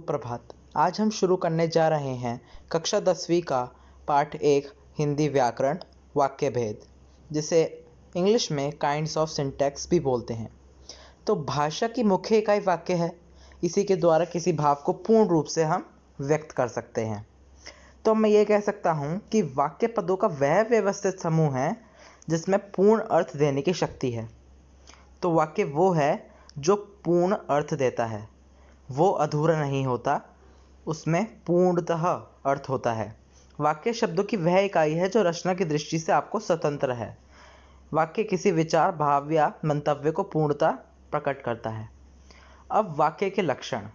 सुप्रभात। आज हम शुरू करने जा रहे हैं कक्षा 10वीं का पाठ 1 हिंदी व्याकरण वाक्य भेद, जिसे इंग्लिश में काइंड्स ऑफ सिंटैक्स भी बोलते हैं। तो भाषा की मुख्य इकाई वाक्य है। इसी के द्वारा किसी भाव को पूर्ण रूप से हम व्यक्त कर सकते हैं। तो मैं ये कह सकता हूँ कि वाक्य पदों का वह व्यवस्थित समूह है जिसमें पूर्ण अर्थ देने की शक्ति है। तो वाक्य वो है जो पूर्ण अर्थ देता है, वो अधूरा नहीं होता, उसमें पूर्णतः अर्थ होता है। वाक्य शब्दों की वह इकाई है जो रचना की दृष्टि से आपको स्वतंत्र है। वाक्य किसी विचार, भाव या मंतव्य को पूर्णतः प्रकट करता है। अब वाक्य के लक्षण,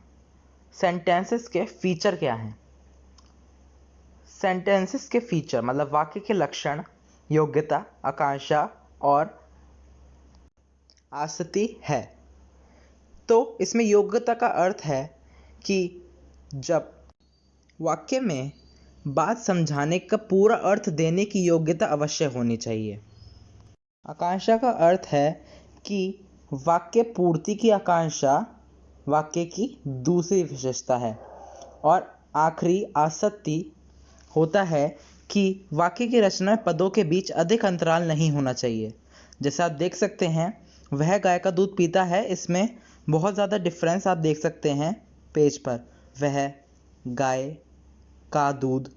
सेंटेंसेस के फीचर क्या हैं? सेंटेंसेस के फीचर मतलब वाक्य के लक्षण योग्यता, आकांक्षा और आसक्ति है। तो इसमें योग्यता का अर्थ है कि जब वाक्य में बात समझाने का पूरा अर्थ देने की योग्यता अवश्य होनी चाहिए। आकांक्षा का अर्थ है कि वाक्य पूर्ति की आकांक्षा वाक्य की दूसरी विशेषता है। और आखिरी आसक्ति होता है कि वाक्य की रचना में पदों के बीच अधिक अंतराल नहीं होना चाहिए। जैसे आप देख सकते हैं, वह गाय का दूध पीता है, इसमें बहुत ज़्यादा डिफरेंस आप देख सकते हैं पेज पर। वह गाय का दूध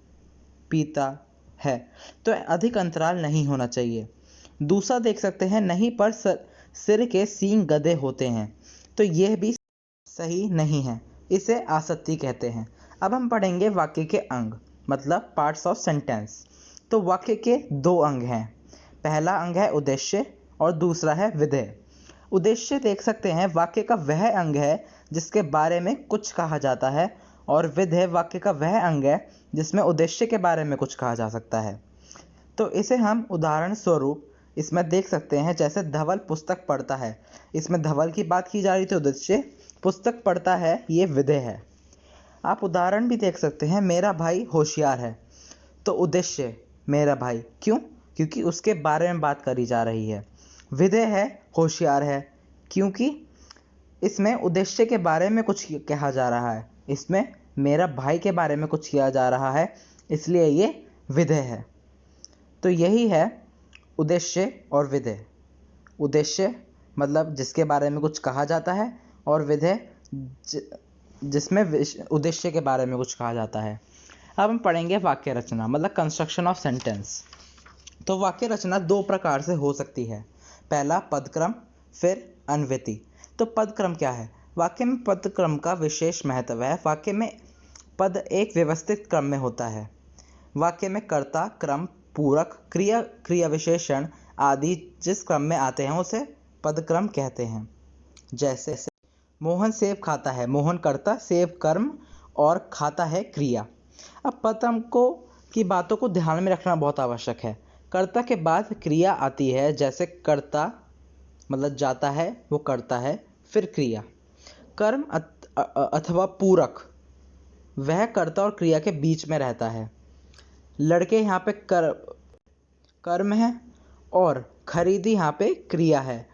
पीता है, तो अधिक अंतराल नहीं होना चाहिए। दूसरा देख सकते हैं, नहीं पर सिर के सींग गधे होते हैं, तो यह भी सही नहीं है, इसे आसक्ति कहते हैं। अब हम पढ़ेंगे वाक्य के अंग मतलब पार्ट्स ऑफ सेंटेंस। तो वाक्य के दो अंग हैं। पहला अंग है उद्देश्य और दूसरा है विधेय। उद्देश्य देख सकते हैं वाक्य का वह अंग है जिसके बारे में कुछ कहा जाता है, और विधेय वाक्य का वह अंग है जिसमें उद्देश्य के बारे में कुछ कहा जा सकता है। तो इसे हम उदाहरण स्वरूप इसमें देख सकते हैं। जैसे धवल पुस्तक पढ़ता है, इसमें धवल की बात की जा रही थी, उद्देश्य पुस्तक पढ़ता है, ये विधेय है। आप उदाहरण भी देख सकते हैं, मेरा भाई होशियार है, तो उद्देश्य मेरा भाई, क्यों? क्योंकि उसके बारे में बात करी जा रही है। विधेय है होशियार है, क्योंकि इसमें उद्देश्य के बारे में कुछ कहा जा रहा है, इसमें मेरा भाई के बारे में कुछ किया जा रहा है, इसलिए ये विधेय है। तो यही है उद्देश्य और विधेय। उद्देश्य मतलब जिसके बारे में कुछ कहा जाता है, और विधेय जिसमें उद्देश्य के बारे में कुछ कहा जाता है। अब हम पढ़ेंगे वाक्य रचना मतलब कंस्ट्रक्शन ऑफ सेंटेंस। तो वाक्य रचना दो प्रकार से हो सकती है। पहला पदक्रम, फिर अन्वृत्ति। तो पदक्रम क्या है? वाक्य में पदक्रम का विशेष महत्व है। वाक्य में पद एक व्यवस्थित क्रम में होता है। वाक्य में कर्ता, क्रम, पूरक, क्रिया, क्रिया विशेषण आदि जिस क्रम में आते हैं उसे पदक्रम कहते हैं। जैसे मोहन सेब खाता है, मोहन कर्ता, सेब कर्म और खाता है क्रिया। अब पदक्रम की बातों को ध्यान में रखना बहुत आवश्यक है। कर्ता के बाद क्रिया आती है, जैसे कर्ता मतलब जाता है, वो करता है, फिर क्रिया। कर्म अथवा पूरक वह कर्ता और क्रिया के बीच में रहता है। लड़के यहाँ पे कर्म है और खरीदी यहाँ पे क्रिया है,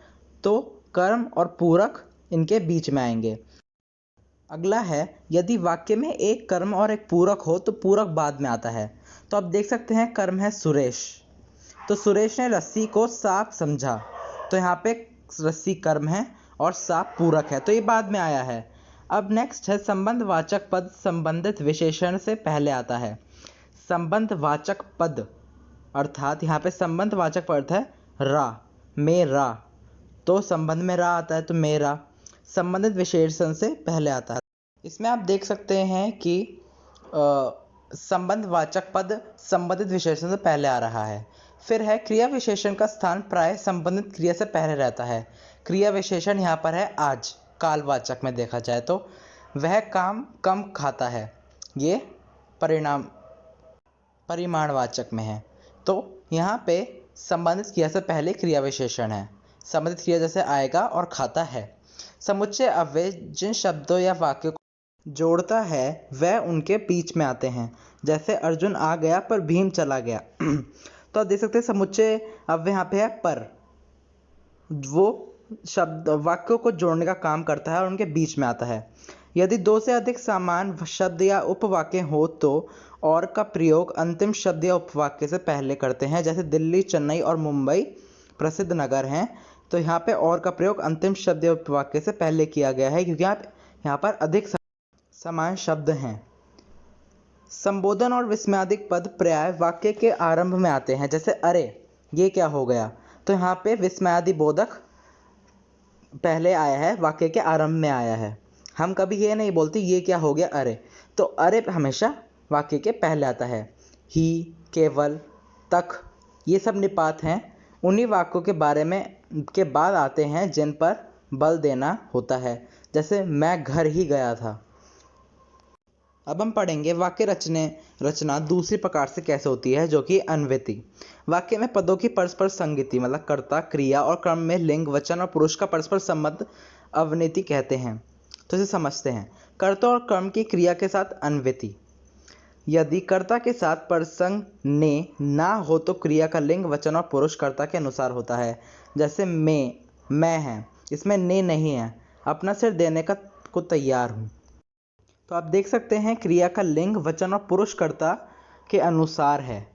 तो कर्म और पूरक इनके बीच में आएंगे। अगला है, यदि वाक्य में एक कर्म और एक पूरक हो तो पूरक बाद में आता है। तो आप देख सकते हैं, कर्म है सुरेश, तो सुरेश ने रस्सी को सांप समझा, तो यहाँ पे रस्सी कर्म है और सांप पूरक है, तो ये बाद में आया है। अब नेक्स्ट है संबंधवाचक पद संबंधित विशेषण से पहले आता है। संबंधवाचक पद अर्थात यहाँ पे संबंधवाचक पद है रा, मेरा, तो संबंध में रा आता है, तो मेरा संबंधित विशेषण से पहले आता है। इसमें आप देख सकते हैं कि संबंधवाचक पद संबंधित विशेषण से पहले आ रहा है। फिर है क्रिया विशेषण का स्थान प्राय संबंधित क्रिया से पहले रहता है। क्रिया विशेषण यहाँ पर है आज, कालवाचक में देखा जाए तो वह काम कम खाता है, ये परिमाणवाचक में है। तो यहाँ पे संबंधित क्रिया से पहले क्रिया विशेषण है। संबंधित क्रिया जैसे आएगा और खाता है। समुच्चय अव्यय जिन शब्दों या वाक्यों को जोड़ता है वह उनके बीच में आते हैं। जैसे अर्जुन आ गया पर भीम चला गया। तो आप देख सकते हैं समुच्चय अव्यय यहाँ पे है पर, वो शब्द वाक्यों को जोड़ने का काम करता है और उनके बीच में आता है। यदि दो से अधिक समान शब्द या उपवाक्य हो तो और का प्रयोग अंतिम शब्द या उपवाक्य से पहले करते हैं। जैसे दिल्ली, चेन्नई और मुंबई प्रसिद्ध नगर हैं, तो यहाँ पे और का प्रयोग अंतिम शब्द या उपवाक्य से पहले किया गया है क्योंकि यहाँ पर अधिक समान शब्द हैं। संबोधन और विस्मयादिक पद प्राय वाक्य के आरंभ में आते हैं। जैसे अरे ये क्या हो गया, तो यहाँ पे विस्मयादि बोधक पहले आया है, वाक्य के आरंभ में आया है। हम कभी ये नहीं बोलते ये क्या हो गया अरे, तो अरे हमेशा वाक्य के पहले आता है। ही, केवल, तक, ये सब निपात हैं, उन्हीं वाक्यों के बारे में के बाद आते हैं जिन पर बल देना होता है। जैसे मैं घर ही गया था। अब हम पढ़ेंगे वाक्य रचना दूसरी प्रकार से कैसे होती है, जो कि अन्वयति। वाक्य में पदों की परस्पर संगति मतलब कर्ता, क्रिया और क्रम में लिंग, वचन और पुरुष का परस्पर संबंध अवनीति कहते हैं। तो इसे समझते हैं। कर्ता और क्रम की क्रिया के साथ अन्वयति। यदि कर्ता के साथ प्रसंग ने ना हो तो क्रिया का लिंग, वचन और पुरुष कर्ता के अनुसार होता है। जैसे मैं है, इसमें ने नहीं है, अपना सिर देने को तैयार हूँ। तो आप देख सकते हैं क्रिया का लिंग, वचन और पुरुष कर्ता के अनुसार है।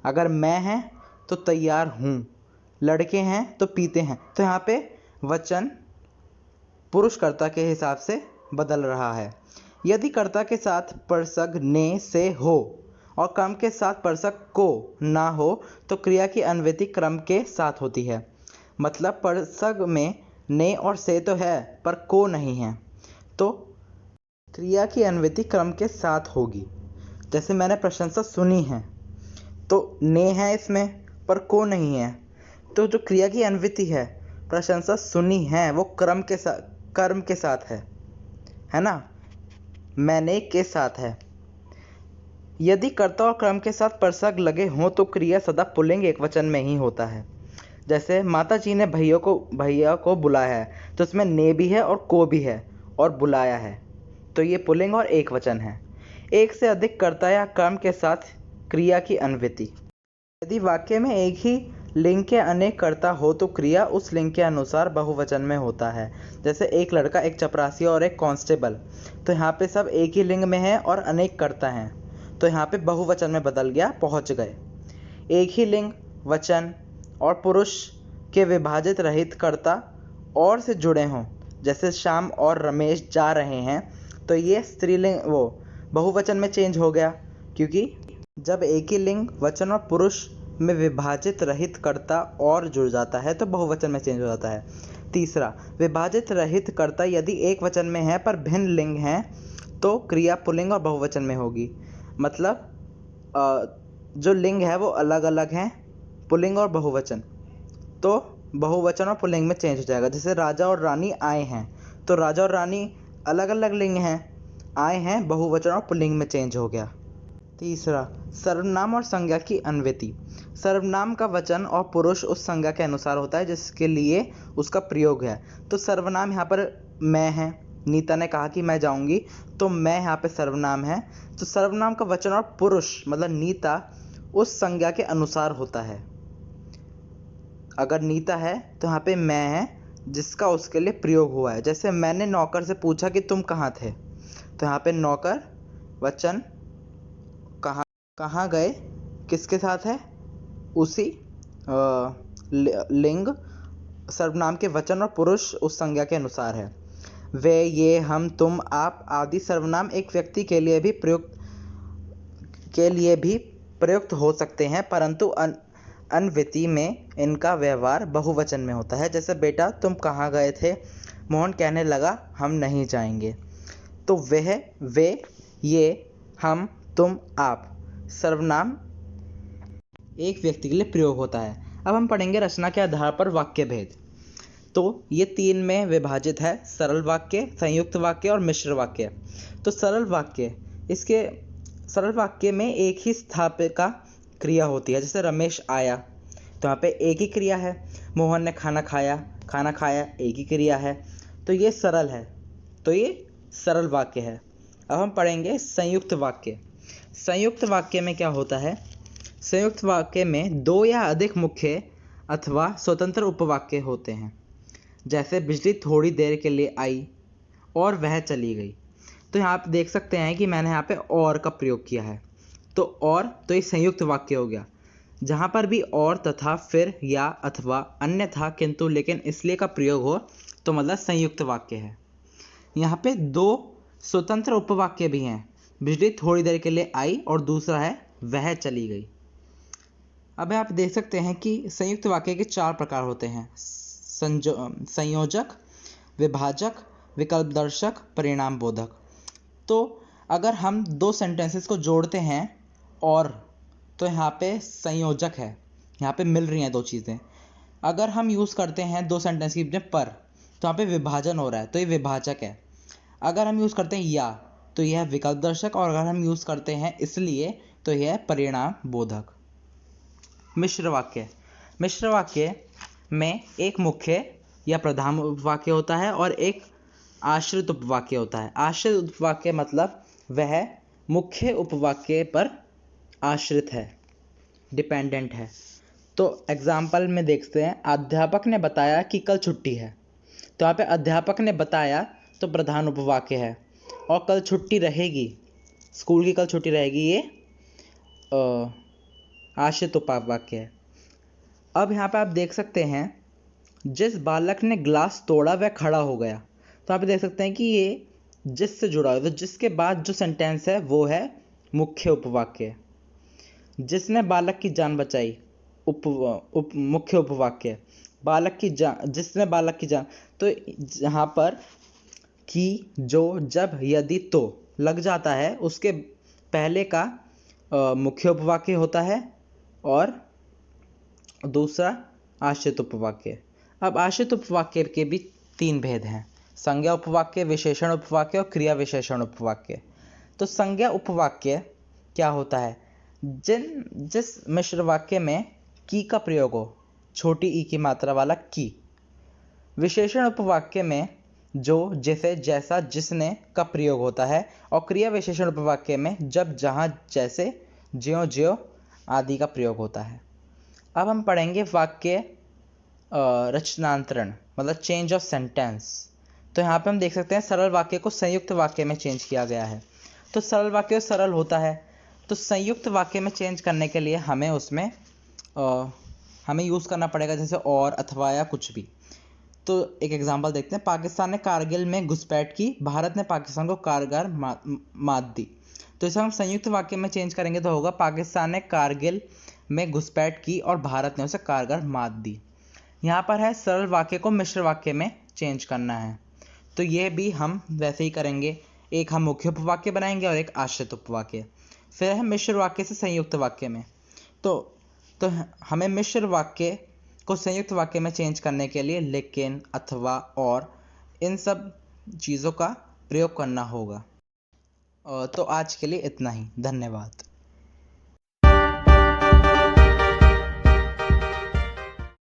अगर मैं है तो तैयार हूँ, लड़के हैं तो पीते हैं, तो यहाँ पे वचन पुरुष कर्ता के हिसाब से बदल रहा है। यदि कर्ता के साथ प्रसंग ने से हो और क्रम के साथ प्रसंग को ना हो तो क्रिया की अन्वयति क्रम के साथ होती है। मतलब प्रसंग में ने और से तो है पर को नहीं है, तो क्रिया की अन्वयति क्रम के साथ होगी। जैसे मैंने प्रशंसा सुनी है, तो ने है इसमें पर को नहीं है, तो जो क्रिया की अन्वयति है प्रशंसा सुनी है वो कर्म के साथ है ना, मैंने के साथ है। यदि कर्ता और क्रम के साथ प्रसंग लगे हों तो क्रिया सदा पुल्लिंग एकवचन में ही होता है। जैसे माता जी ने भैया को बुलाया है, तो इसमें ने भी है और को भी है और बुलाया है, तो ये पुल्लिंग और एकवचन है। एक से अधिक कर्ता या क्रम के साथ क्रिया की अन्वयति। यदि वाक्य में एक ही लिंग के अनेक कर्ता हो तो क्रिया उस लिंग के अनुसार बहुवचन में होता है। जैसे एक लड़का, एक चपरासी और एक कांस्टेबल, तो यहाँ पे सब एक ही लिंग में है और अनेक कर्ता हैं, तो यहाँ पे बहुवचन में बदल गया, पहुँच गए। एक ही लिंग, वचन और पुरुष के विभाजित रहित कर्ता और से जुड़े हों, जैसे श्याम और रमेश जा रहे हैं, तो ये स्त्रीलिंग बहुवचन में चेंज हो गया, क्योंकि जब एक ही लिंग, वचन और पुरुष में विभाजित रहित कर्ता और जुड़ जाता है तो बहुवचन में चेंज हो जाता है। तीसरा, विभाजित रहित कर्ता यदि एक वचन में है पर भिन्न लिंग है तो क्रिया पुल्लिंग और बहुवचन में होगी। मतलब जो लिंग है वो अलग अलग हैं, पुल्लिंग और बहुवचन, तो बहुवचन और पुल्लिंग में चेंज हो जाएगा। जैसे राजा और रानी आए हैं, तो राजा और रानी अलग अलग लिंग हैं, आए हैं, बहुवचन और पुल्लिंग में चेंज हो गया। तीसरा, सर्वनाम और संज्ञा की अन्वयति। सर्वनाम का वचन और पुरुष उस संज्ञा के अनुसार होता है जिसके लिए उसका प्रयोग है। तो सर्वनाम यहाँ पर मैं है, नीता ने कहा कि मैं जाऊंगी, तो मैं यहाँ पे सर्वनाम है। तो सर्वनाम का वचन और पुरुष मतलब नीता उस संज्ञा के अनुसार होता है। अगर नीता है तो यहाँ पे मैं है जिसका उसके लिए प्रयोग हुआ है। जैसे मैंने नौकर से पूछा कि तुम कहाँ थे, तो यहाँ पे नौकर वचन, कहाँ गए किसके साथ है, उसी लिंग सर्वनाम के वचन और पुरुष उस संज्ञा के अनुसार है। वे, ये, हम, तुम, आप आदि सर्वनाम एक व्यक्ति के लिए भी प्रयुक्त हो सकते हैं, परंतु अन्वयति में इनका व्यवहार बहुवचन में होता है। जैसे बेटा तुम कहाँ गए थे, मोहन कहने लगा हम नहीं जाएंगे, तो वह, वे, ये, हम, तुम, आप सर्वनाम एक व्यक्ति के लिए प्रयोग होता है। अब हम पढ़ेंगे रचना के आधार पर वाक्य भेद। तो ये तीन में विभाजित है, सरल वाक्य, संयुक्त वाक्य और मिश्र वाक्य। तो सरल वाक्य में एक ही स्थापिका क्रिया होती है। जैसे रमेश आया, तो यहाँ पे एक ही क्रिया है। मोहन ने खाना खाया एक ही क्रिया है, तो ये सरल है, तो ये सरल वाक्य है। अब हम पढ़ेंगे संयुक्त वाक्य। संयुक्त वाक्य में क्या होता है, संयुक्त वाक्य में दो या अधिक मुख्य अथवा स्वतंत्र उपवाक्य होते हैं। जैसे बिजली थोड़ी देर के लिए आई और वह चली गई, तो यहाँ पे देख सकते हैं कि मैंने यहाँ पे और का प्रयोग किया है। तो और तो ये संयुक्त वाक्य हो गया। जहाँ पर भी और तथा फिर या अथवा अन्यथा किंतु लेकिन इसलिए का प्रयोग हो तो मतलब संयुक्त वाक्य है। यहाँ पे दो स्वतंत्र उपवाक्य भी हैं। बिजली थोड़ी देर के लिए आई और दूसरा है वह चली गई। अब आप देख सकते हैं कि संयुक्त वाक्य के 4 प्रकार होते हैं: संयोजक, विभाजक, विकल्पदर्शक, परिणाम बोधक। तो अगर हम 2 सेंटेंसेस को जोड़ते हैं और तो यहाँ पे संयोजक है, यहाँ पे मिल रही हैं 2 चीज़ें। अगर हम यूज़ करते हैं 2 सेंटेंस की बीच में पर, तो यहाँ पे विभाजन हो रहा है, तो ये विभाजक है। अगर हम यूज़ करते हैं या, तो यह है विकल्पदर्शक, और अगर हम यूज़ करते हैं इसलिए, तो यह है परिणाम बोधक। मिश्र वाक्य। मिश्र वाक्य में एक मुख्य या प्रधान उपवाक्य होता है और एक आश्रित उपवाक्य होता है। आश्रित उपवाक्य मतलब वह मुख्य उपवाक्य पर आश्रित है, डिपेंडेंट है। तो एग्जाम्पल में देखते हैं, अध्यापक ने बताया कि कल छुट्टी है। तो यहाँ पे अध्यापक ने बताया तो प्रधान उपवाक्य है, और कल छुट्टी रहेगी, स्कूल की कल छुट्टी रहेगी, ये आश्रित उपवाक्य है। अब यहाँ पे आप देख सकते हैं, जिस बालक ने ग्लास तोड़ा वह खड़ा हो गया। तो आप देख सकते हैं कि ये जिस से जुड़ा है, तो जिसके बाद जो सेंटेंस है वो है मुख्य उपवाक्य। जिसने बालक की जान बचाई, मुख्य उपवाक्य। बालक की जान, जिसने बालक की जान, तो यहाँ पर कि, जो, जब, यदि, तो लग जाता है, उसके पहले का मुख्य उपवाक्य होता है और दूसरा आश्रित उपवाक्य। अब आश्रित उपवाक्य के भी 3 भेद हैं: संज्ञा उपवाक्य, विशेषण उपवाक्य और क्रिया विशेषण उपवाक्य। तो संज्ञा उपवाक्य क्या होता है? जिस मिश्र वाक्य में की का प्रयोग हो, छोटी ई की मात्रा वाला की। विशेषण उपवाक्य में जो, जैसे, जैसा, जिसने का प्रयोग होता है, और क्रिया विशेषण उपवाक्य में जब, जहाँ, जैसे, ज्यों, ज्यों आदि का प्रयोग होता है। अब हम पढ़ेंगे वाक्य रचनांतरण, मतलब चेंज ऑफ सेंटेंस। तो यहाँ पे हम देख सकते हैं सरल वाक्य को संयुक्त वाक्य में चेंज किया गया है। तो सरल वाक्य सरल होता है, तो संयुक्त वाक्य में चेंज करने के लिए हमें उसमें हमें यूज़ करना पड़ेगा, जैसे और, अथवा या कुछ भी। तो एक एग्जांपल देखते हैं, पाकिस्तान ने कारगिल में घुसपैठ की, भारत ने पाकिस्तान को कारगर मात दी। तो इसे हम संयुक्त वाक्य में चेंज करेंगे तो होगा, पाकिस्तान ने कारगिल में घुसपैठ की और भारत ने उसे कारगर मात दी। यहाँ पर है सरल वाक्य को मिश्र वाक्य में चेंज करना है, तो ये भी हम वैसे ही करेंगे। एक हम मुख्य उपवाक्य बनाएंगे और एक आश्रित उपवाक्य। फिर है मिश्र वाक्य से संयुक्त वाक्य में। तो हमें मिश्र वाक्य को संयुक्त वाक्य में चेंज करने के लिए लेकिन, अथवा, और इन सब चीज़ों का प्रयोग करना होगा। तो आज के लिए इतना ही। धन्यवाद।